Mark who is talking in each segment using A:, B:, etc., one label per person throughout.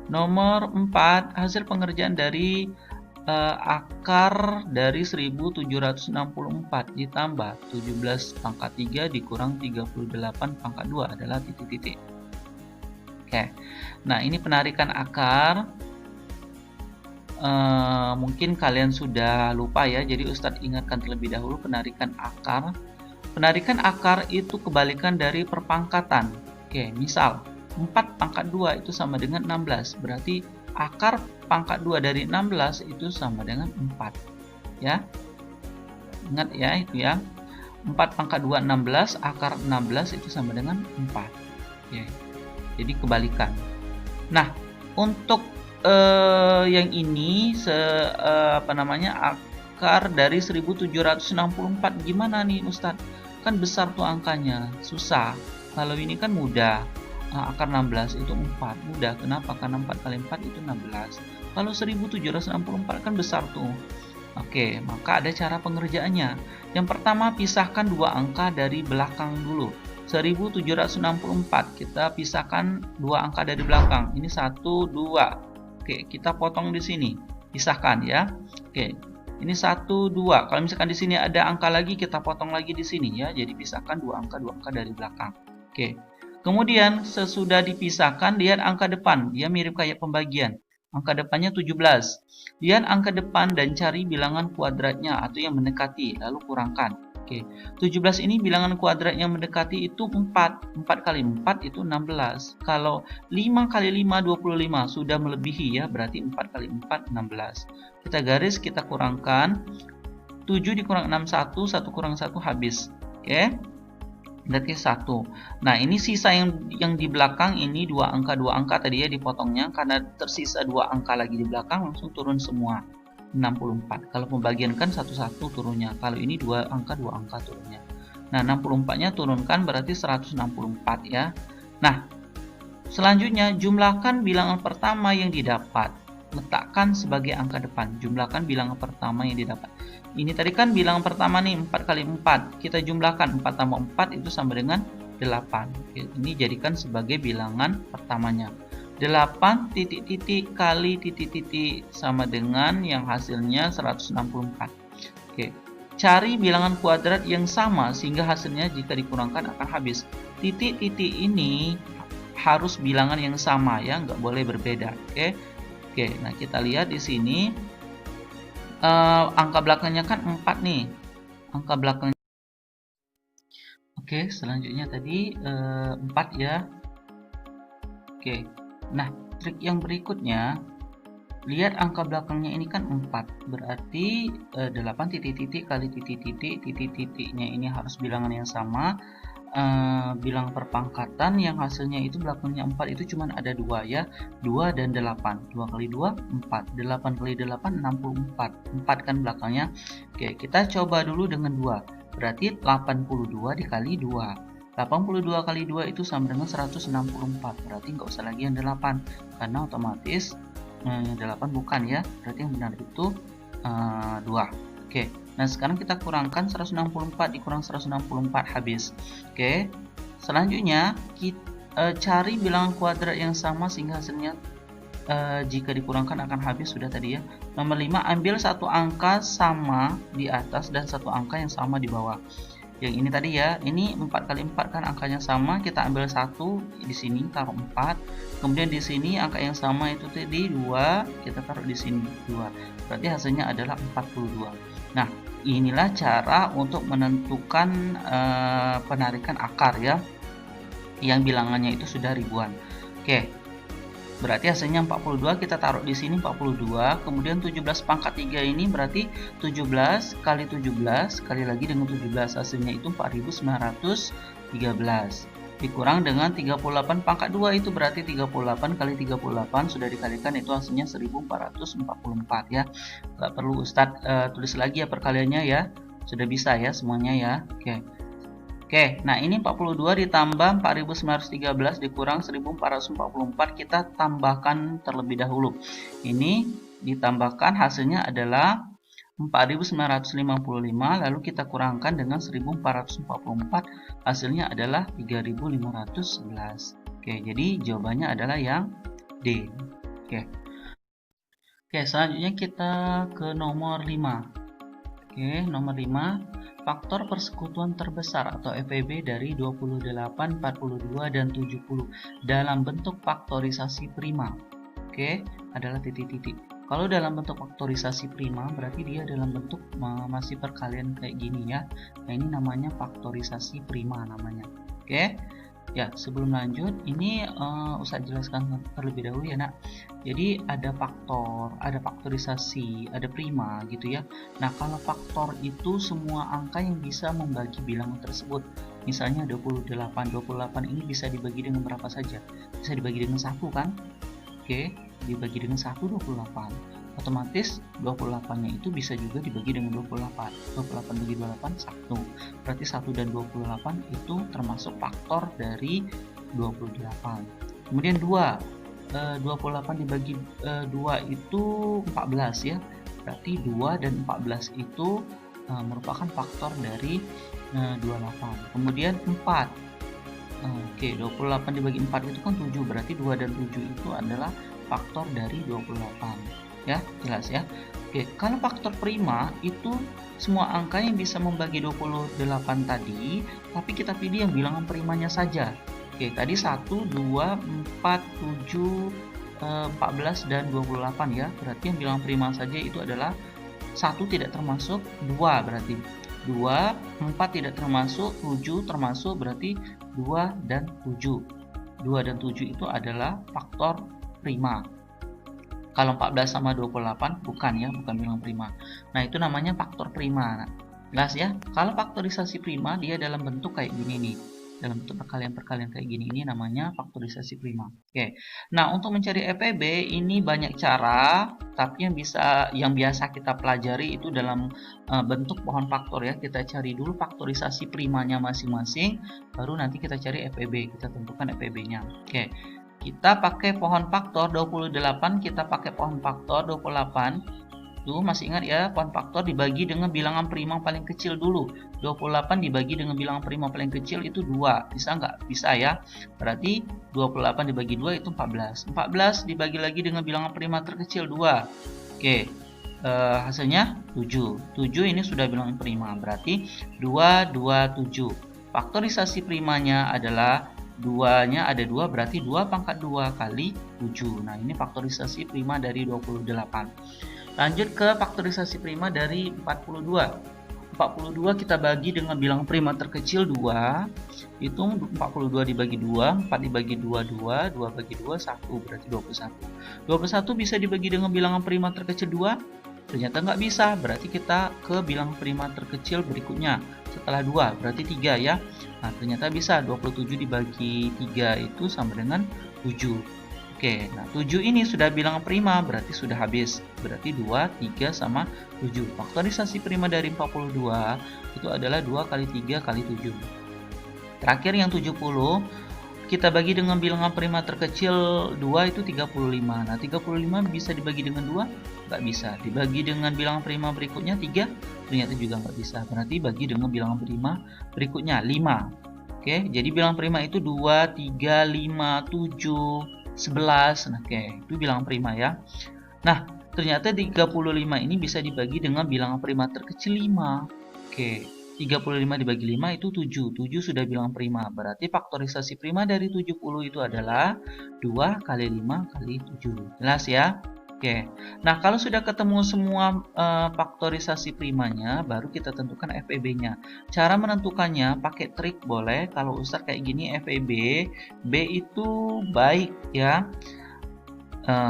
A: Nomor 4, hasil pengerjaan dari akar dari 1764 ditambah 17 pangkat 3 dikurang 38 pangkat 2 adalah titik-titik. Oke, nah ini penarikan akar. Mungkin kalian sudah lupa ya, jadi Ustadz ingatkan terlebih dahulu penarikan akar. Penarikan akar itu kebalikan dari perpangkatan. Oke, misal 4 pangkat 2 itu sama dengan 16, berarti akar pangkat 2 dari 16 itu sama dengan 4 ya. Ingat ya itu ya, 4 pangkat 2 16, akar 16 itu sama dengan 4. Oke, jadi kebalikan. Nah, untuk yang ini akar dari 1764 gimana nih Ustadz? Kan besar tuh angkanya, susah. Kalau ini kan mudah. Akar 16 itu 4, mudah. Kenapa? Karena 4 kali 4 itu 16. Kalau 1764 kan besar tuh. Oke, maka ada cara pengerjaannya. Yang pertama, pisahkan dua angka dari belakang dulu. 1764 kita pisahkan dua angka dari belakang. Ini 1, 2. Oke, kita potong di sini. Pisahkan ya. Oke. Ini 1, 2. Kalau misalkan di sini ada angka lagi, kita potong lagi di sini ya. Jadi pisahkan dua angka dari belakang. Oke. Kemudian sesudah dipisahkan, lihat angka depan. Dia mirip kayak pembagian. Angka depannya 17. Lihat angka depan dan cari bilangan kuadratnya atau yang mendekati, lalu kurangkan. Oke. 17 ini bilangan kuadrat yang mendekati itu 4. 4 kali 4 itu 16. Kalau 5 kali 5 25 sudah melebihi ya, berarti 4 kali 4 16. Kita garis, kita kurangkan. 7 dikurang 6 1, 1 kurang 1 habis. Oke. Berarti 1. Nah, ini sisa yang di belakang ini dua angka tadi ya dipotongnya, karena tersisa dua angka lagi di belakang langsung turun semua. 64. Kalau pembagian kan satu-satu turunnya. Kalau ini dua angka turunnya. Nah, 64-nya turunkan berarti 164 ya. Nah, selanjutnya jumlahkan bilangan pertama yang didapat. Letakkan sebagai angka depan. Jumlahkan bilangan pertama yang didapat. Ini tadi kan bilangan pertama nih 4 kali 4. Kita jumlahkan 4 tambah 4 itu sama dengan 8. Ini jadikan sebagai bilangan pertamanya. 8 titik-titik kali titik-titik sama dengan yang hasilnya 164. Oke. Cari bilangan kuadrat yang sama sehingga hasilnya jika dikurangkan akan habis. Titik-titik ini harus bilangan yang sama ya, nggak boleh berbeda. Oke. Oke, nah kita lihat di sini. Angka belakangnya kan 4 nih. Angka belakangnya. Oke, selanjutnya tadi 4 ya. Oke. Nah, trik yang berikutnya, lihat angka belakangnya ini kan 4. Berarti 8 titik-titik kali titik-titik, titik-titiknya ini harus bilangan yang sama. Bilang perpangkatan yang hasilnya itu belakangnya 4 itu cuma ada 2 ya, 2 dan 8. 2 kali 2 4, 8 kali 8 64. 4 kan belakangnya. Oke, kita coba dulu dengan 2. Berarti 82 dikali 2. 82 kali 2 itu sama dengan 164. Berarti nggak usah lagi yang 8 karena otomatis 8 bukan ya. Berarti yang benar itu 2. Oke. Nah, sekarang kita kurangkan 164 dikurang 164 habis. Oke. Selanjutnya kita cari bilangan kuadrat yang sama sehingga hasilnya jika dikurangkan akan habis sudah tadi ya. Nomor 5, ambil satu angka sama di atas dan satu angka yang sama di bawah. Yang ini tadi ya, ini 4 kali 4 kan angkanya sama, kita ambil 1 di sini taruh 4. Kemudian di sini angka yang sama itu tadi 2, kita taruh di sini 2. Berarti hasilnya adalah 42. Nah, inilah cara untuk menentukan penarikan akar ya, yang bilangannya itu sudah ribuan. Oke, berarti hasilnya 42, kita taruh di sini 42. Kemudian 17 pangkat 3 ini berarti 17 kali 17 kali lagi dengan 17, hasilnya itu 4913 dikurang dengan 38 pangkat 2 itu berarti 38 kali 38 sudah dikalikan itu hasilnya 1444 ya. Nggak perlu Ustadz tulis lagi ya perkaliannya ya, sudah bisa ya semuanya ya. Oke, nah ini 42 ditambah 4913 dikurang 1444, kita tambahkan terlebih dahulu. Ini ditambahkan hasilnya adalah 4955, lalu kita kurangkan dengan 1444, hasilnya adalah 3511. Oke, jadi jawabannya adalah yang D. Oke. Oke, selanjutnya kita ke nomor 5. Oke, nomor 5, faktor persekutuan terbesar atau FPB dari 28, 42, dan 70 dalam bentuk faktorisasi prima. Oke, adalah titik-titik. Kalau dalam bentuk faktorisasi prima, berarti dia dalam bentuk masih perkalian kayak gini ya. Nah, ini namanya faktorisasi prima namanya. Oke. Ya, sebelum lanjut, ini usah jelaskan terlebih dahulu ya nak. Jadi ada faktor, ada faktorisasi, ada prima gitu ya. Nah, kalau faktor itu semua angka yang bisa membagi bilangan tersebut. Misalnya 28 ini bisa dibagi dengan berapa saja? Bisa dibagi dengan 1 kan? Oke, dibagi dengan 1, 28. Otomatis 28-nya itu bisa juga dibagi dengan 28. 28 bagi 28, 1. Berarti 1 dan 28 itu termasuk faktor dari 28. Kemudian 2. 28 dibagi 2 itu 14 ya. Berarti 2 dan 14 itu merupakan faktor dari 28. Kemudian 4. Oke, 28 dibagi 4 itu kan 7. Berarti 2 dan 7 itu adalah faktor dari 28. Ya, jelas ya. Oke, kalau faktor prima itu semua angka yang bisa membagi 28 tadi, tapi kita pilih yang bilangan primanya saja. Oke, tadi 1, 2, 4, 7, 14 dan 28 ya. Berarti yang bilangan prima saja itu adalah 1 tidak termasuk, 2 berarti 2, 4 tidak termasuk, 7 termasuk, berarti 2 dan 7. 2 dan 7 itu adalah faktor prima. Kalau 14 sama 28 bukan ya, bukan bilangan prima. Nah, itu namanya faktor prima. Jelas ya? Kalau faktorisasi prima dia dalam bentuk kayak gini nih. Dalam bentuk perkalian-perkalian kayak gini, ini namanya faktorisasi prima. Oke. Nah, untuk mencari FPB ini banyak cara, tapi yang biasa kita pelajari itu dalam bentuk pohon faktor ya. Kita cari dulu faktorisasi primanya masing-masing, baru nanti kita cari FPB, kita tentukan FPB-nya. Oke. Kita pakai pohon faktor 28, kita pakai pohon faktor 28. Tuh, masih ingat ya, pohon faktor dibagi dengan bilangan prima paling kecil dulu. 28 dibagi dengan bilangan prima paling kecil itu 2. Bisa nggak? Bisa ya. Berarti 28 dibagi 2 itu 14. 14 dibagi lagi dengan bilangan prima terkecil 2. Oke. Hasilnya 7. 7 ini sudah bilangan prima. Berarti 2, 2, 7. Faktorisasi primanya adalah 2-nya ada 2, berarti 2 pangkat 2 kali 7. Nah, ini faktorisasi prima dari 28. Lanjut ke faktorisasi prima dari 42. 42 kita bagi dengan bilangan prima terkecil 2. Itu 42 dibagi 2, 4 dibagi 2, 2, 2 bagi 2, 1, berarti 21. 21 bisa dibagi dengan bilangan prima terkecil 2? Ternyata nggak bisa, berarti kita ke bilangan prima terkecil berikutnya. Setelah 2, berarti 3 ya. Nah, ternyata bisa, 27 dibagi 3 itu sama dengan 7. Oke, nah 7 ini sudah bilangan prima, berarti sudah habis. Berarti 2, 3, sama 7. Faktorisasi prima dari 42 itu adalah 2 kali 3 kali 7. Terakhir yang 70, kita bagi dengan bilangan prima terkecil 2 itu 35. Nah, 35 bisa dibagi dengan 2? Nggak bisa. Dibagi dengan bilangan prima berikutnya 3? Ternyata juga nggak bisa. Berarti bagi dengan bilangan prima berikutnya 5. Oke, jadi bilangan prima itu 2, 3, 5, 7, 11. Nah, oke, itu bilangan prima ya. Nah, ternyata 35 ini bisa dibagi dengan bilangan prima terkecil 5. Oke. 35 dibagi 5 itu 7. 7 sudah bilangan prima. Berarti faktorisasi prima dari 70 itu adalah 2 kali 5 kali 7. Jelas ya? Oke. Nah, kalau sudah ketemu semua faktorisasi primanya, baru kita tentukan FEB-nya. Cara menentukannya pakai trik boleh. Kalau Ustadz kayak gini FEB, B itu baik ya.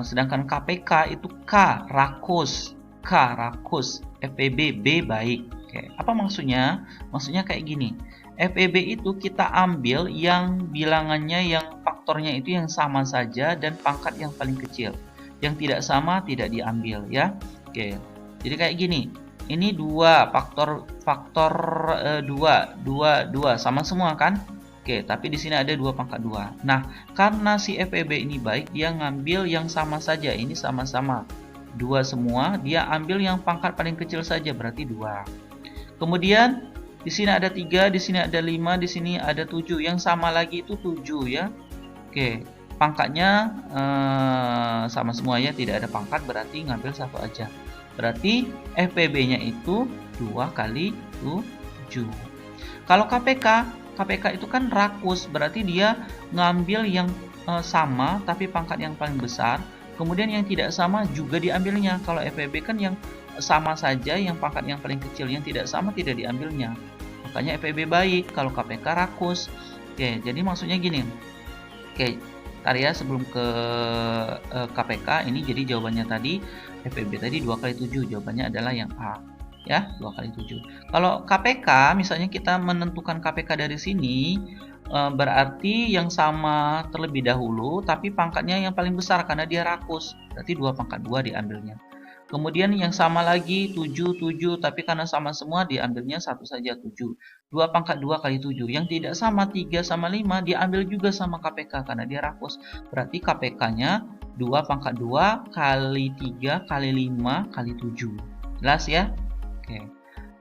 A: Sedangkan KPK itu K, rakus. K, rakus. FEB, B, baik. Oke, apa maksudnya? Maksudnya kayak gini. FEB itu kita ambil yang bilangannya, yang faktornya itu yang sama saja dan pangkat yang paling kecil. Yang tidak sama tidak diambil ya. Oke. Jadi kayak gini. Ini 2 faktor 2 sama semua kan? Oke, tapi di sini ada 2 pangkat 2. Nah, karena si FEB ini baik, dia ngambil yang sama saja. Ini sama-sama 2 semua, dia ambil yang pangkat paling kecil saja, berarti 2. Kemudian di sini ada 3, di sini ada 5, di sini ada 7. Yang sama lagi itu 7 ya. Oke, pangkatnya sama semua ya, tidak ada pangkat, berarti ngambil satu aja. Berarti FPB-nya itu 2 kali 7. Kalau KPK itu kan rakus, berarti dia ngambil yang sama tapi pangkat yang paling besar. Kemudian yang tidak sama juga diambilnya. Kalau FPB kan yang sama saja, yang pangkat yang paling kecil, yang tidak sama tidak diambilnya. Makanya FPB baik, kalau KPK rakus. Oke, jadi maksudnya gini. Oke, ntar ya sebelum ke KPK ini, jadi jawabannya tadi FPB tadi 2 kali 7, jawabannya adalah yang A ya, 2 kali 7. Kalau KPK misalnya kita menentukan KPK dari sini, berarti yang sama terlebih dahulu tapi pangkatnya yang paling besar karena dia rakus, berarti 2 pangkat 2 diambilnya. Kemudian yang sama lagi 7, 7, tapi karena sama semua diambilnya satu saja 7. 2 pangkat 2 kali 7. Yang tidak sama 3 sama 5 diambil juga sama KPK karena dia rakus. Berarti KPK-nya 2 pangkat 2 kali 3 kali 5 kali 7. Jelas ya?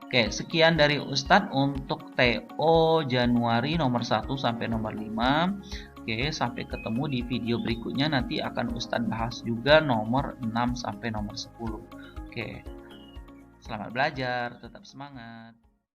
A: Oke, sekian dari Ustadz untuk TO Januari nomor 1 sampai nomor 5. Oke, sampai ketemu di video berikutnya, nanti akan Ustadz bahas juga nomor 6 sampai nomor 10. Oke, selamat belajar, tetap semangat.